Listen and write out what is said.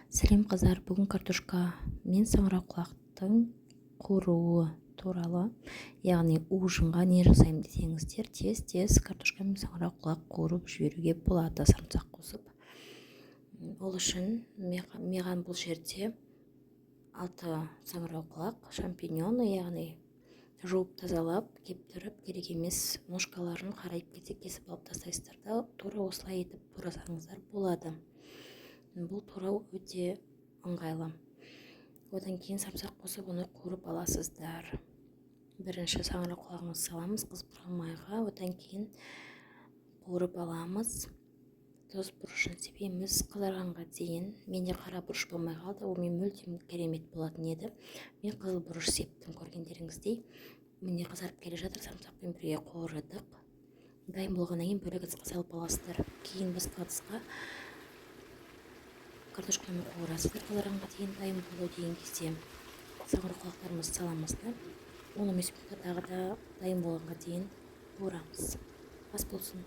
Сәлем қыздар, бүгін картошка мен саңырауқұлақтың қуыруы туралы, яғни ужинға не жасаймын десеңіздер, тез картошка мен саңырауқұлақ қуырып жіберуге болады, самсақ қосып. Ол үшін маған бұл жерде 6 саңырауқұлақ, шампиньоны, яғни жуып тазалап, кептіріп, керек емес ножкаларын қарайып кетсе кесіп алып тастайсыздар да, тура осылай етіп турасаңыздар болады. Бұл турау өте ыңғайлы. Одан кейін самсақ қосып оны қуырып аласыздар. Бірінші саңырауқұлағымызды саламыз қызып майға, одан кейін қуырып аламыз. Тұз бұрышын себеміз қызарғанға дейін. Менде қара бұрыш болмай қалды, онымен мүлдем керемет болатын еді. Мен қызыл бұрыш септім, көргендеріңіздей. Міне қызарып келе жатыр, самсақпен бірге қуырдық. Дайын болғаннан кейін бөлек ыдысқа салып аласыздар. Кейін басқа ыдысқа картошканы қуырасыздар, қызарғанға дейін дайын болу деген кезде саңырауқұлақтарымызды саламыз да 15 минутта тағы да дайын болғанға дейін қуырамыз. Ас болсын.